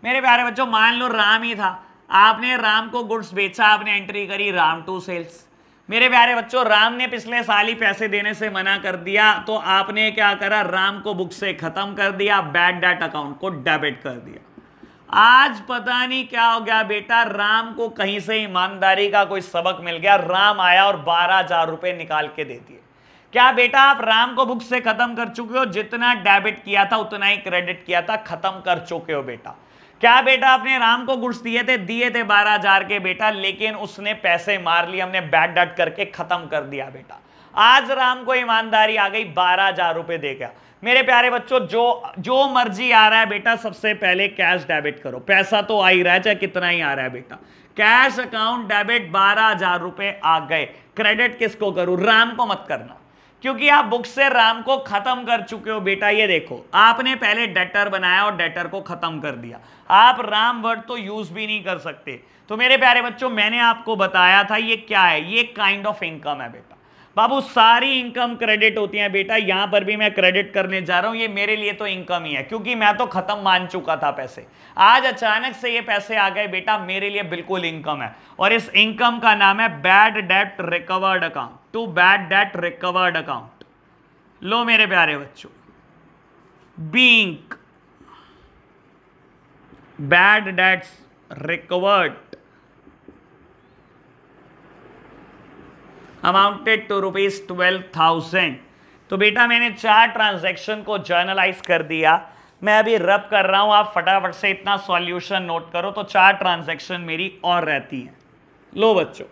मेरे प्यारे बच्चों मान लो राम ही था, आपने राम को गुड्स बेचा, आपने एंट्री करी राम टू सेल्स। मेरे प्यारे बच्चों राम ने पिछले साल ही पैसे देने से मना कर दिया, तो आपने क्या करा, राम को बुक से खत्म कर दिया, बैड डेट अकाउंट को डेबिट कर दिया। आज पता नहीं क्या हो गया बेटा, राम को कहीं से ईमानदारी का कोई सबक मिल गया, राम आया और 12,000 रुपए निकाल के दे दिए। क्या बेटा आप राम को बुक से खत्म कर चुके हो, जितना डेबिट किया था उतना ही क्रेडिट किया था, खत्म कर चुके हो बेटा। क्या बेटा आपने राम को गुड्स दिए थे 12,000 के बेटा, लेकिन उसने पैसे मार लिए, हमने बैड डेट करके खत्म कर दिया बेटा। आज राम को ईमानदारी आ गई, 12,000 रुपए दे गया। मेरे प्यारे बच्चों जो मर्जी आ रहा है बेटा, सबसे पहले कैश डेबिट करो। पैसा तो आ ही रहा है चाहे कितना ही आ रहा है बेटा। कैश अकाउंट डेबिट 12,000 रुपए आ गए। क्रेडिट किसको करूं, राम को मत करना, क्योंकि आप बुक से राम को खत्म कर चुके हो बेटा। ये देखो आपने पहले डेटर बनाया और डेटर को खत्म कर दिया। आप राम वर्ड तो यूज भी नहीं कर सकते। तो मेरे प्यारे बच्चों मैंने आपको बताया था ये क्या है, ये काइंड ऑफ इनकम है बेटा। बाबू सारी इनकम क्रेडिट होती है बेटा, यहां पर भी मैं क्रेडिट करने जा रहा हूं। ये मेरे लिए तो इनकम ही है, क्योंकि मैं तो खत्म मान चुका था पैसे। आज अचानक से ये पैसे आ गए बेटा, मेरे लिए बिल्कुल इनकम है। और इस इनकम का नाम है bad debt recovered account, to bad debt recovered account. लो मेरे प्यारे बच्चों, being bad debts recovered amounted to ₹12,000। तो बेटा मैंने 4 ट्रांजैक्शन को जर्नलाइज कर दिया। मैं अभी रब कर रहा हूं, आप फटाफट से इतना सॉल्यूशन नोट करो। तो 4 ट्रांजैक्शन मेरी और रहती हैं। लो बच्चों,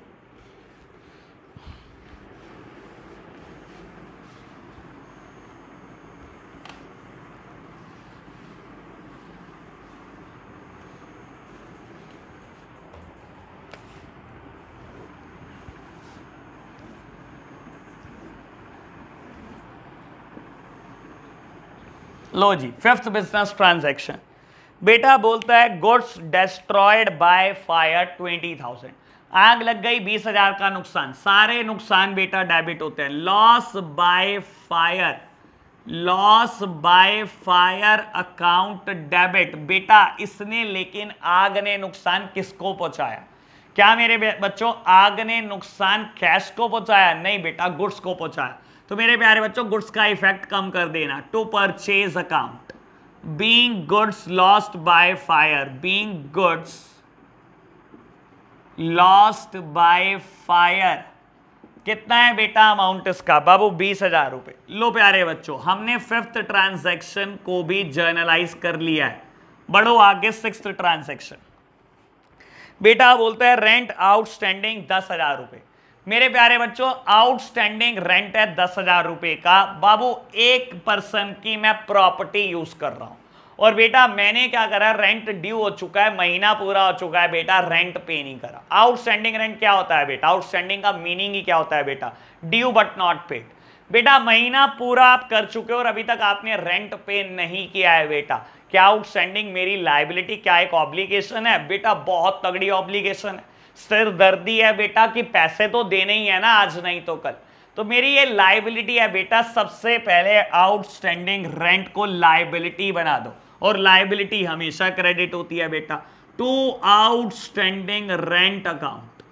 लो जी, 5th बिजनेस ट्रांजैक्शन। बेटा बोलता है गुड्स डिस्ट्रॉयड बाय फायर 20,000। आग लग गई, 20,000 का नुकसान। सारे नुकसान बेटा डेबिट होते हैं। Loss by fire, loss by fire account debit. बेटा इसने, लेकिन आग ने नुकसान किसको पहुंचाया? क्या मेरे बच्चों आग ने नुकसान कैश को पहुंचाया? नहीं बेटा, गुड्स को पहुंचाया। तो मेरे प्यारे बच्चों गुड्स का इफेक्ट कम कर देना। To purchase account, being goods lost by fire, being goods lost by fire. कितना है बेटा अमाउंट इसका? बाबू 20,000 रुपए। लो प्यारे बच्चों, हमने 5th ट्रांजैक्शन को भी जर्नलाइज कर लिया है। बढ़ो आगे, 6th ट्रांजैक्शन। बेटा बोलता है रेंट आउटस्टैंडिंग 10,000 रुपए। मेरे प्यारे बच्चों आउटस्टैंडिंग रेंट है 10,000 रुपए का। बाबू एक पर्सन की मैं प्रॉपर्टी यूज कर रहा हूं, और बेटा मैंने क्या करा, रेंट ड्यू हो चुका है, महीना पूरा हो चुका है बेटा, रेंट पे नहीं करा। आउटस्टैंडिंग रेंट क्या होता है बेटा? आउटस्टैंडिंग का मीनिंग ही क्या होता है बेटा? Due but not paid. बेटा महीना पूरा आप कर चुके हो और अभी तक आपने रेंट पे नहीं किया है बेटा। क्या आउटस्टैंडिंग मेरी लायबिलिटी, क्या एक ऑब्लिगेशन है? बेटा बहुत तगड़ी ऑब्लिगेशन है। सिर दर्दी है बेटा कि पैसे तो देने ही है ना, आज नहीं तो कल। तो मेरी ये लायबिलिटी है बेटा। सबसे पहले आउटस्टैंडिंग रेंट को लायबिलिटी बना दो, और लायबिलिटी हमेशा क्रेडिट होती है बेटा। To outstanding rent account,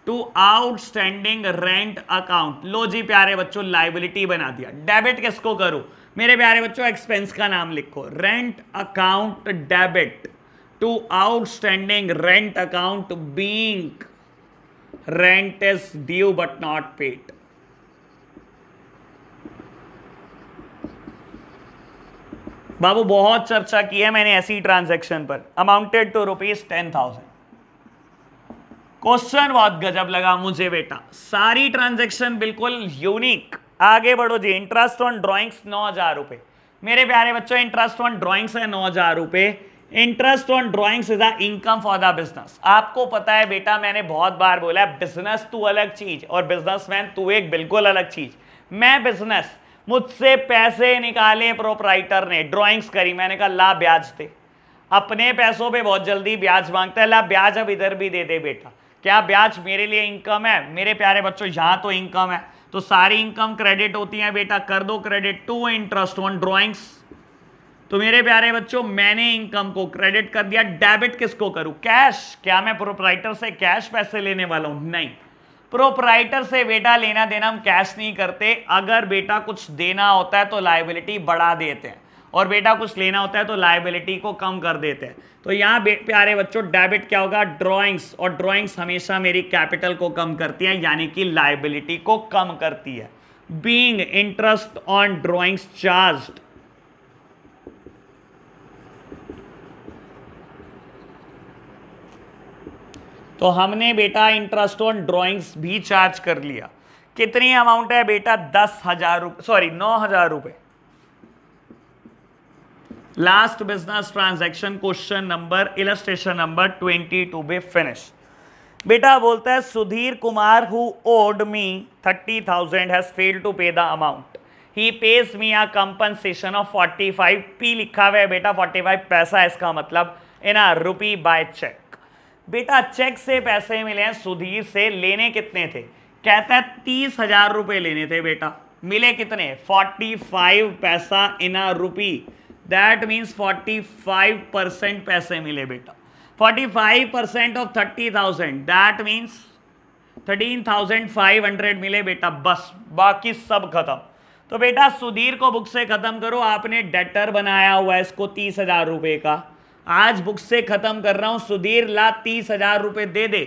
to outstanding rent account. लो जी प्यारे बच्चों, लायबिलिटी बना दिया। डेबिट किसको करूं? मेरे प्यारे बच्चों एक्सपेंस का नाम लिखो, rent account debit to outstanding rent account being rent is due but not paid. बाबू बहुत चर्चा की है मैंने ऐसी ट्रांजैक्शन पर। Amounted to ₹10,000। क्वेश्चन बहुत गजब लगा मुझे बेटा, सारी ट्रांजैक्शन बिल्कुल यूनिक। आगे बढ़ो जी। इंटरेस्ट ऑन ड्रॉइंग्स 9,000 रुपए। मेरे प्यारे बच्चों इंटरेस्ट ऑन ड्रॉइंग्स है 9,000 रुपए। Interest on drawings is a income for the business. आपको पता है बेटा, मैंने बहुत बार बोला है बिजनेस तू अलग चीज और बिजनेसमैन तू एक बिल्कुल अलग चीज। मैं बिजनेस, मुझसे पैसे निकाले प्रोपराइटर ने, ड्राइंग्स करी, मैंने कहा ला ब्याज दे। अपने पैसों पे बहुत जल्दी ब्याज मांगता है, ला ब्याज अब इधर भी दे दे बेटा। क्या ब्याज मेरे लिए इनकम है? मेरे प्यारे बच्चों यहां तो इनकम है, तो सारी इनकम क्रेडिट होती है बेटा। कर दो credit to interest on drawings. तो मेरे प्यारे बच्चों मैंने इनकम को क्रेडिट कर दिया। डेबिट किसको करूं? कैश। क्या मैं प्रोपराइटर से कैश पैसे लेने वाला हूं? नहीं, प्रोपराइटर से बेटा लेना देना हम कैश नहीं करते। अगर बेटा कुछ देना होता है तो लायबिलिटी बढ़ा देते हैं, और बेटा कुछ लेना होता है तो लायबिलिटी को कम कर देते हैं। तो यहाँ प्यारे बच्चों डेबिट क्या होगा? ड्रॉइंग्स, और ड्रॉइंग्स हमेशा मेरी कैपिटल को कम करती है, यानी कि लायबिलिटी को कम करती है। Being interest on drawings charged, तो हमने बेटा इंटरेस्ट ऑन ड्रॉइंग्स भी चार्ज कर लिया। कितनी अमाउंट है बेटा? 10,000 रुपए, सॉरी 9,000 रुपए। Last business transaction, question number, illustration number 22 be finish. बेटा बोलता है Sudhir Kumar who owed me 30,000 has failed to pay the amount, he pays me a compensation of 45 p लिखा हुआ है बेटा, 45 पैसा, इसका मतलब in a rupee by cheque. बेटा चेक से पैसे मिले हैं सुधीर से, लेने कितने थे? कहता है 30,000 रुपए लेने थे बेटा, मिले कितने? 45 पैसा इन अ रुपी, दैट मीन्स 45% पैसे मिले बेटा। 45% ऑफ 30,000 दैट मीन्स 13,500 मिले बेटा, बस बाकी सब खत्म। तो बेटा सुधीर को बुक से खत्म करो। आपने डेटर बनाया हुआ है इसको 30,000 रुपए का, आज बुक से खत्म कर रहा हूं। सुधीर ला 30,000 रुपए दे दे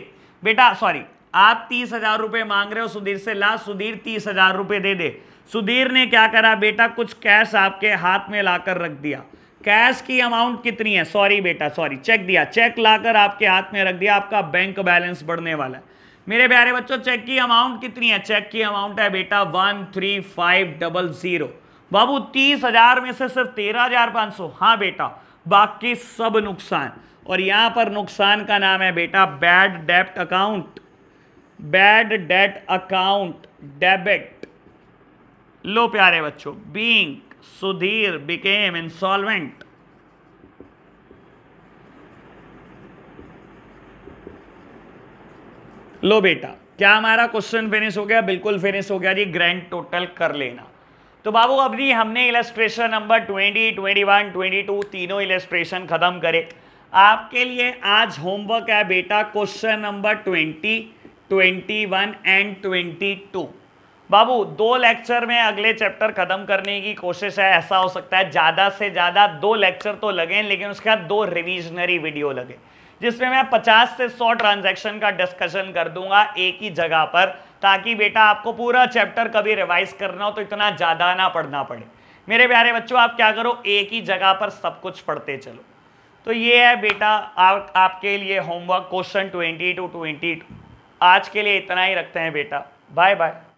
बेटा, सॉरी आप 30,000 रुपए मांग रहे हो सुधीर से, ला सुधीर 30,000 रुपए दे दे। सुधीर ने क्या करा बेटा, कुछ कैश आपके हाथ में लाकर रख दिया। कैश की अमाउंट कितनी है, सॉरी बेटा सॉरी, चेक दिया, चेक लाकर आपके हाथ में रख दिया, आपका बैंक बैलेंस बढ़ने वाला है। मेरे प्यारे बच्चों चेक की अमाउंट कितनी है, चेक की अमाउंट है बेटा 13500। बाबू 30,000 में से सिर्फ 13,500, हाँ बेटा, बाकी सब नुकसान। और यहां पर नुकसान का नाम है बेटा बैड डेब्ट account, bad debt account debit. लो प्यारे बच्चों, बीइंग सुधीर बिकेम इंसॉल्वेंट। लो बेटा, क्या हमारा क्वेश्चन फिनिश हो गया, बिल्कुल फिनिश हो गया जी। ग्रैंड टोटल कर लेना। तो बाबू अभी हमने इलस्ट्रेशन नंबर 20, 21, 22 तीनों इलस्ट्रेशन खत्म करे। आपके लिए आज होमवर्क है बेटा question number 20, 21 and 22। Babu 2 lecture में अगले चैप्टर खत्म करने की कोशिश है। ऐसा हो सकता है ज्यादा से ज्यादा 2 लेक्चर तो लगे, लेकिन उसके बाद 2 रिविजनरी वीडियो लगे, जिसमें मैं 50 से 100 ट्रांजैक्शन का डिस्कशन कर दूंगा एक ही जगह पर, ताकि बेटा आपको पूरा चैप्टर कभी रिवाइज करना हो तो इतना ज्यादा ना पढ़ना पड़े। मेरे प्यारे बच्चों आप क्या करो, एक ही जगह पर सब कुछ पढ़ते चलो। तो ये है बेटा आपके लिए होमवर्क क्वेश्चन 20 to 22। आज के लिए इतना ही रखते हैं बेटा, बाय बाय।